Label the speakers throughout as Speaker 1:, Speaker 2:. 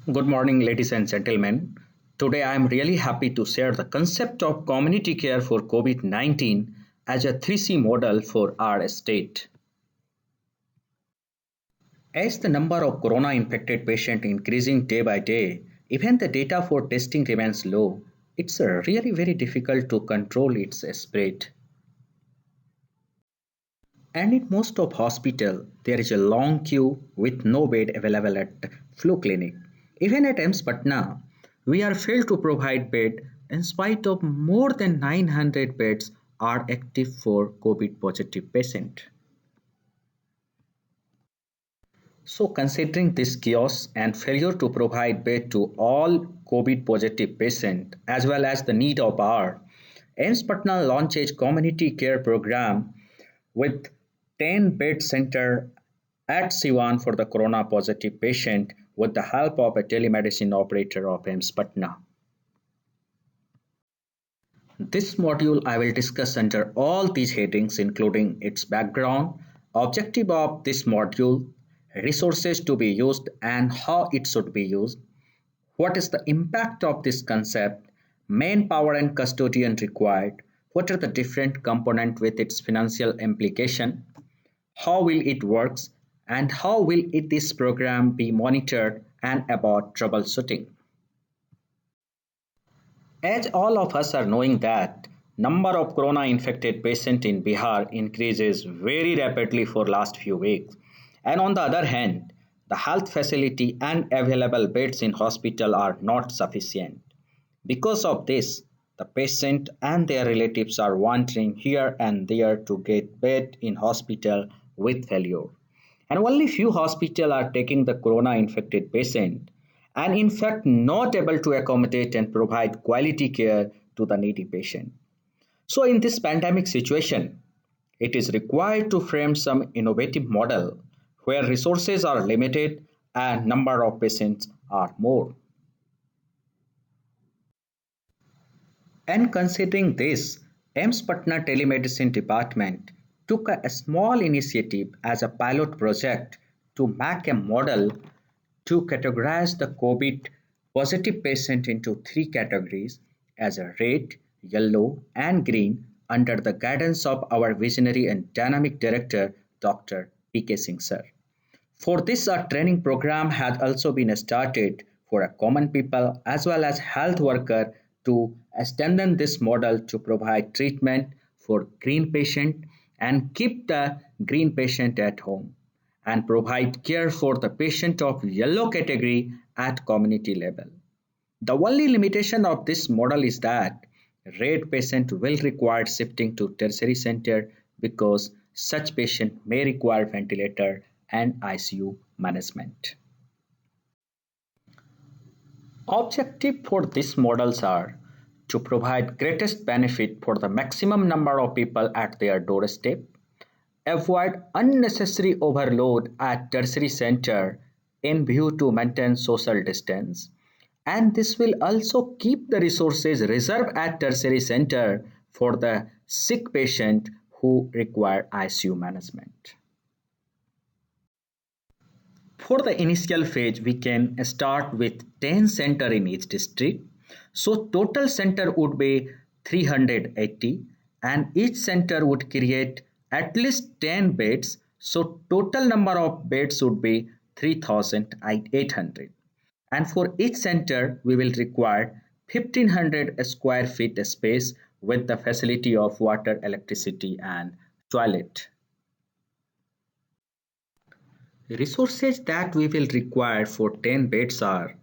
Speaker 1: Good morning, ladies and gentlemen. Today I am really happy to share the concept of community care for COVID 19 as a 3C model for our state. As the number of corona infected patients increasing day by day, even the data for testing remains low. It's really very difficult to control its spread. And in most of hospital, there is a long queue with no bed available at flu clinic. Even at AIMS Patna, we are failed to provide bed in spite of more than 900 beds are active for COVID positive patient. So considering this chaos and failure to provide bed to all COVID positive patient as well as the need of our AIMS Patna launches community care program with 10 bed center at Siwan for the corona positive patient with the help of a telemedicine operator of AIMS Patna. This module I will discuss under all these headings including its background, objective of this module, resources to be used and how it should be used, what is the impact of this concept, manpower and custodian required, what are the different components with its financial implication, how will it works, and how will this program be monitored and about troubleshooting. As all of us are knowing that number of corona infected patients in Bihar increases very rapidly for last few weeks, and on the other hand the health facility and available beds in hospital are not sufficient. Because of this, the patient and their relatives are wandering here and there to get bed in hospital with failure. And only few hospitals are taking the corona infected patient and in fact not able to accommodate and provide quality care to the needy patient. So in this pandemic situation, it is required to frame some innovative model where resources are limited and number of patients are more. And considering this, AIMS Patna Telemedicine Department took a small initiative as a pilot project to make a model to categorize the COVID positive patient into three categories as a red, yellow, and green under the guidance of our visionary and dynamic director, Dr. P.K. Singh sir. For this, a training program has also been started for a common people as well as health worker to strengthen this model to provide treatment for green patient and keep the green patient at home and provide care for the patient of yellow category at community level. The only limitation of this model is that red patient will require shifting to tertiary center because such patient may require ventilator and ICU management. Objective for these models are to provide greatest benefit for the maximum number of people at their doorstep, avoid unnecessary overload at tertiary center in view to maintain social distance, and this will also keep the resources reserved at tertiary center for the sick patient who require ICU management. For the initial phase, we can start with 10 center in each district. So total center would be 380 and each center would create at least 10 beds. So total number of beds would be 3800. And for each center, we will require 1500 square feet space with the facility of water, electricity and toilet. Resources that we will require for 10 beds are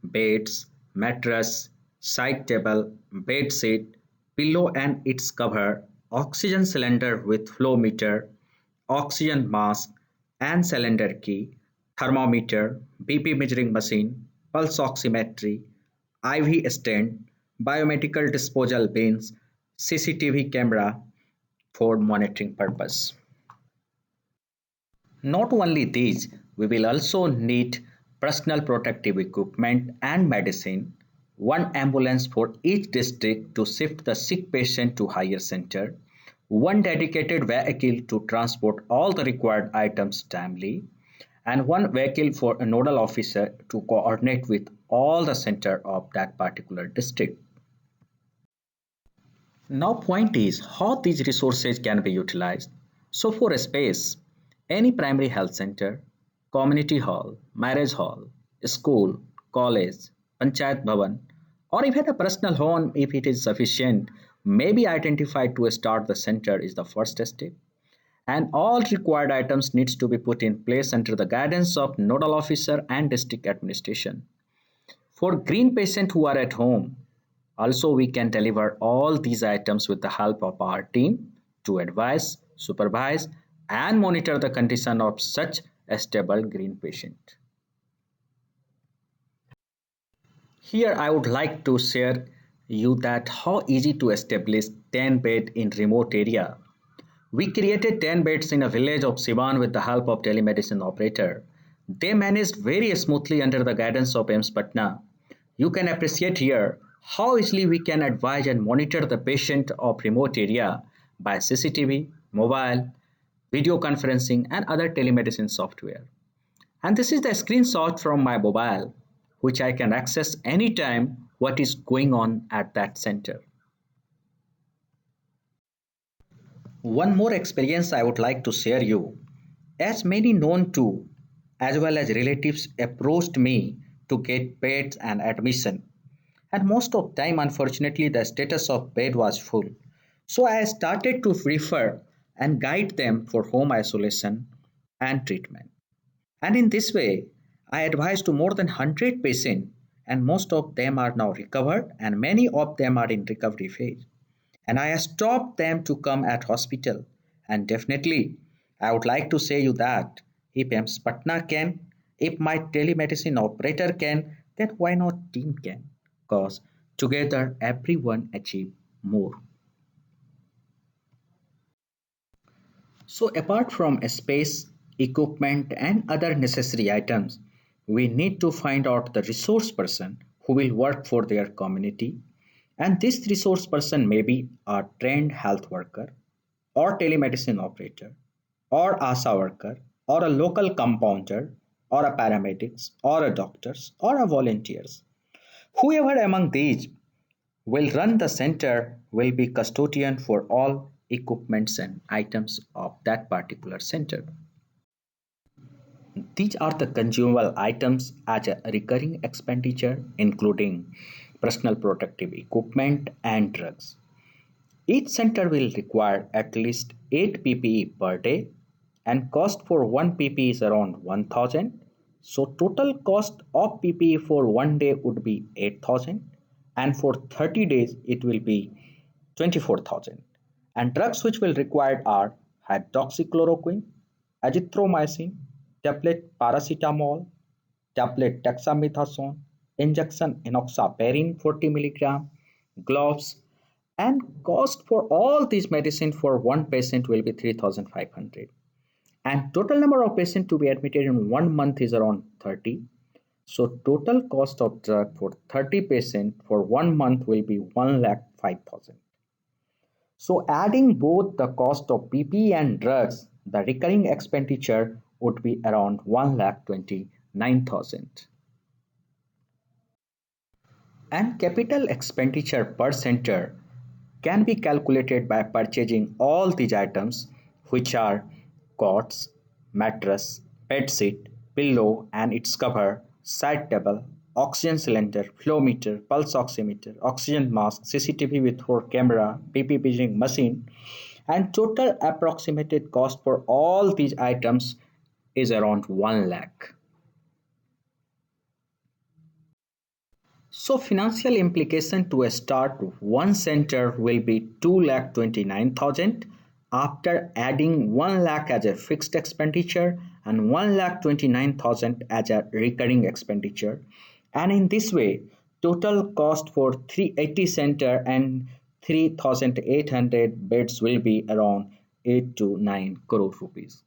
Speaker 1: beds, mattress, side table, bed sheet, pillow and its cover, oxygen cylinder with flow meter, oxygen mask and cylinder key, thermometer, BP measuring machine, pulse oximetry, IV stand, biomedical disposal bins, CCTV camera for monitoring purpose. Not only these, we will also need personal protective equipment and medicine, one ambulance for each district to shift the sick patient to higher center, one dedicated vehicle to transport all the required items timely, and one vehicle for a nodal officer to coordinate with all the center of that particular district. Now point is how these resources can be utilized. So for a space, any primary health center, community hall, marriage hall, school, college, panchayat bhavan, or even a personal home if it is sufficient, may be identified to start the center is the first step. And all required items needs to be put in place under the guidance of nodal officer and district administration. For green patients who are at home, also we can deliver all these items with the help of our team to advise, supervise, and monitor the condition of such a stable green patient. Here I would like to share you that how easy to establish 10 bed in remote area. We created 10 beds in a village of Sivan with the help of telemedicine operator. They managed very smoothly under the guidance of AIMS Patna. You can appreciate here how easily we can advise and monitor the patient of remote area by CCTV, mobile, video conferencing and other telemedicine software. And this is the screenshot from my mobile which I can access anytime what is going on at that center. One more experience I would like to share you. As many known to as well as relatives approached me to get beds and admission. And most of time unfortunately the status of bed was full. So I started to refer and guide them for home isolation and treatment. And in this way, I advised to more than 100 patients and most of them are now recovered and many of them are in recovery phase. And I stopped them to come at hospital. And definitely, I would like to say you that if AIMS Patna can, if my telemedicine operator can, then why not team can? Because together everyone achieve more. So apart from space, equipment and other necessary items, we need to find out the resource person who will work for their community. And this resource person may be a trained health worker or telemedicine operator or ASA worker or a local compounder or a paramedics or a doctors or a volunteers. Whoever among these will run the center will be custodian for all equipments and items of that particular center. These are the consumable items as a recurring expenditure, including personal protective equipment and drugs. Each center will require at least 8 PPE per day and cost for one PPE is around 1000. So total cost of PPE for one day would be 8000 and for 30 days it will be 24,000. And drugs which will required are hydroxychloroquine, azithromycin, tablet paracetamol, tablet dexamethasone, injection enoxaparin 40 milligram, gloves, and cost for all these medicine for one patient will be 3500 and total number of patients to be admitted in 1 month is around 30. So total cost of drug for 30 patients for 1 month will be 1 lakh 5000. So adding both the cost of PPE and drugs, the recurring expenditure would be around 1 lakh 29,000. And capital expenditure per center can be calculated by purchasing all these items which are cots, mattress, bed sheet, pillow and its cover, side table, oxygen cylinder, flow meter, pulse oximeter, oxygen mask, CCTV with 4 camera, PP paging machine and total approximated cost for all these items is around 1 lakh. So financial implication to a start one center will be 2,29,000 after adding 1 lakh as a fixed expenditure and 1,29,000 as a recurring expenditure. And in this way, total cost for 380 center and 3,800 beds will be around 8 to 9 crore rupees.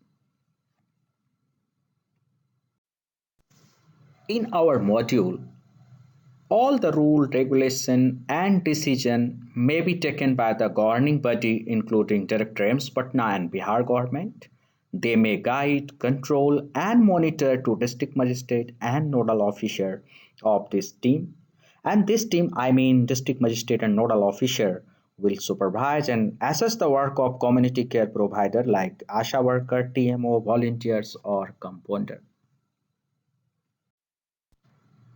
Speaker 1: In our module, all the rule, regulation, and decision may be taken by the governing body, including Director AIMS Patna and Bihar government. They may guide, control, and monitor to district magistrate and nodal officer of this team. And this team, I mean district magistrate and nodal officer, will supervise and assess the work of community care provider like ASHA worker, TMO, volunteers, or compounder.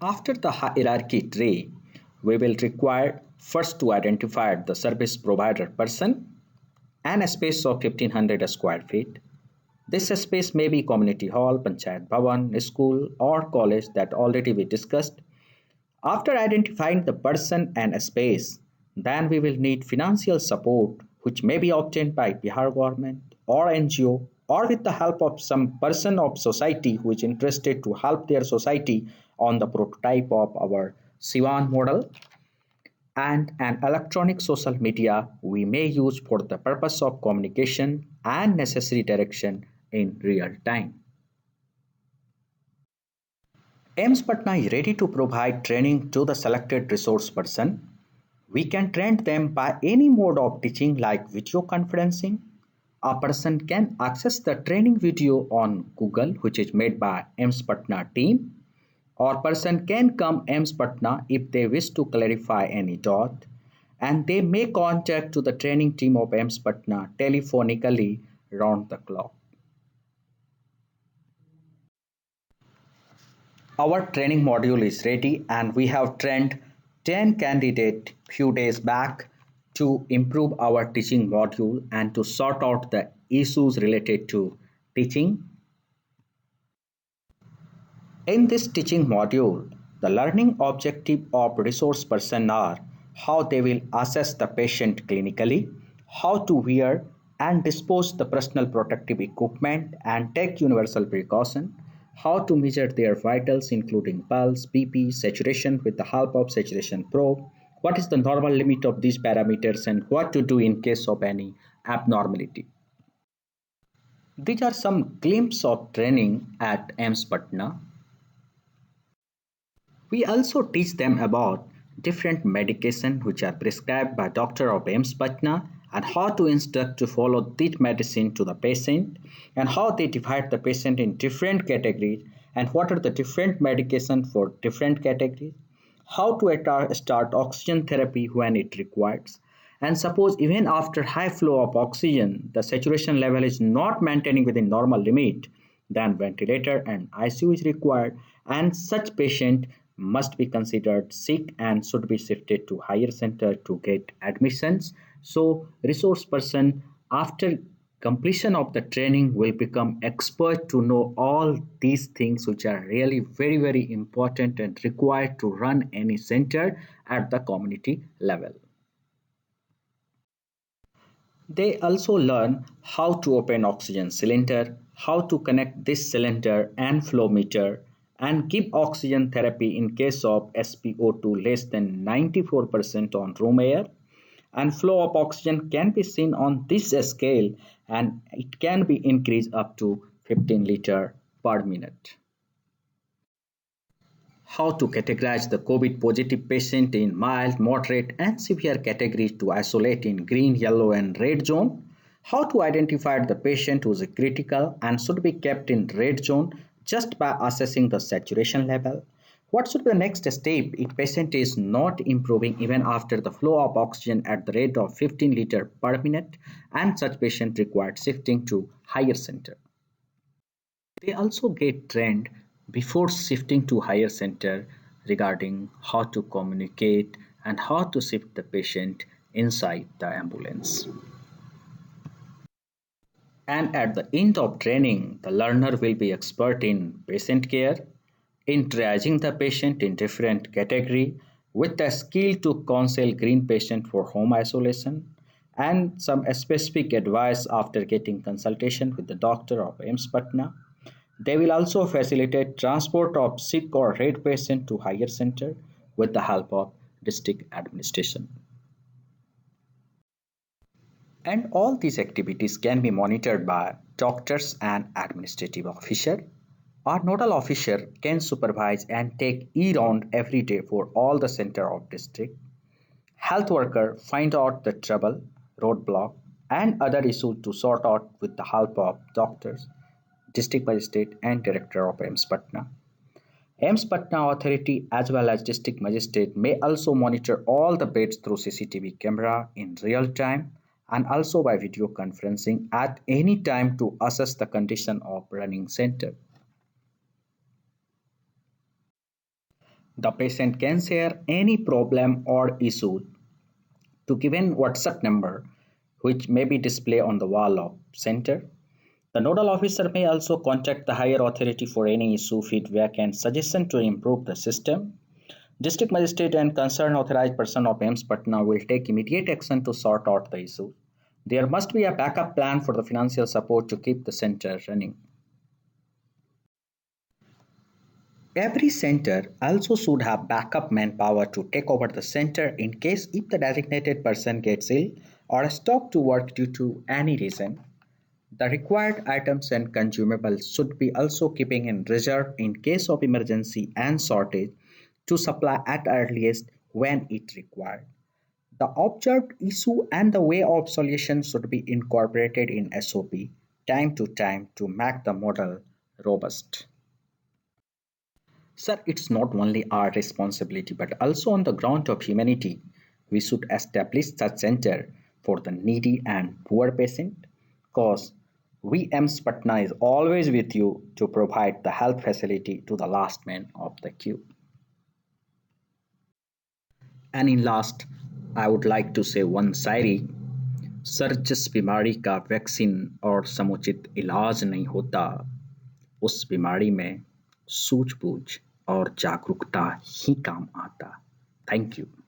Speaker 1: After the hierarchy tree, we will require first to identify the service provider person and a space of 1500 square feet. This space may be community hall, panchayat bhavan, school, or college that already we discussed. After identifying the person and a space, then we will need financial support which may be obtained by Bihar government or NGO or with the help of some person of society who is interested to help their society on the prototype of our Sivan model, and an electronic social media we may use for the purpose of communication and necessary direction in real time. AIMS Patna is ready to provide training to the selected resource person. We can train them by any mode of teaching like video conferencing. A person can access the training video on Google, which is made by AIMS Patna team, or person can come AIMS Patna if they wish to clarify any doubt, and they may contact to the training team of AIMS Patna telephonically round the clock. Our training module is ready and we have trained 10 candidates few days back to improve our teaching module and to sort out the issues related to teaching. In this teaching module, the learning objective of resource person are how they will assess the patient clinically, how to wear and dispose the personal protective equipment and take universal precaution, how to measure their vitals including pulse, BP, saturation with the help of saturation probe, what is the normal limit of these parameters and what to do in case of any abnormality. These are some glimpses of training at AIMS Patna. We also teach them about different medication which are prescribed by doctor of AIMS Patna and how to instruct to follow that medicine to the patient and how they divide the patient in different categories and what are the different medication for different categories, how to start oxygen therapy when it requires, and suppose even after high flow of oxygen the saturation level is not maintaining within normal limit, then ventilator and ICU is required and such patient must be considered sick and should be shifted to higher center to get admissions. So resource person after completion of the training will become expert to know all these things which are really very important and required to run any center at the community level. They also learn how to open oxygen cylinder, how to connect this cylinder and flow meter, and give oxygen therapy in case of SpO2 less than 94% on room air. And flow of oxygen can be seen on this scale and it can be increased up to 15 liter per minute. How to categorize the COVID positive patient in mild, moderate, and severe categories to isolate in green, yellow, and red zone. How to identify the patient who is critical and should be kept in red zone just by assessing the saturation level. What should be the next step if patient is not improving even after the flow of oxygen at the rate of 15 liter per minute and such patient required shifting to higher center. They also get trained before shifting to higher center regarding how to communicate and how to shift the patient inside the ambulance. And at the end of training, the learner will be expert in patient care, in triaging the patient in different category with the skill to counsel green patient for home isolation and some specific advice after getting consultation with the doctor of AIMS Patna. They will also facilitate transport of sick or red patient to higher center with the help of district administration. And all these activities can be monitored by doctors and administrative officer. Our nodal officer can supervise and take e-round every day for all the center of district. Health worker find out the trouble, roadblock, and other issues to sort out with the help of doctors, district magistrate, and director of AIMS Patna. AIMS Patna authority as well as district magistrate may also monitor all the beds through CCTV camera in real time and also by video conferencing at any time to assess the condition of running center. The patient can share any problem or issue to given WhatsApp number which may be displayed on the wall of center. The nodal officer may also contact the higher authority for any issue, feedback, and suggestion to improve the system. District magistrate and concerned authorized person of AIMS Patna will take immediate action to sort out the issue. There must be a backup plan for the financial support to keep the center running. Every center also should have backup manpower to take over the center in case if the designated person gets ill or stopped to work due to any reason. The required items and consumables should be also keeping in reserve in case of emergency and shortage to supply at earliest when it required. The observed issue and the way of solution should be incorporated in SOP time to time to make the model robust. Sir, it's not only our responsibility but also on the ground of humanity. We should establish such center for the needy and poor patient because we AIMS Patna is always with you to provide the health facility to the last man of the queue. And in last, I would like to say one Shayari sir जिस बीमारी का vaccine और समुचित इलाज नहीं होता उस बीमारी में सूझबूझ और जागरूकता ही काम आता. Thank you.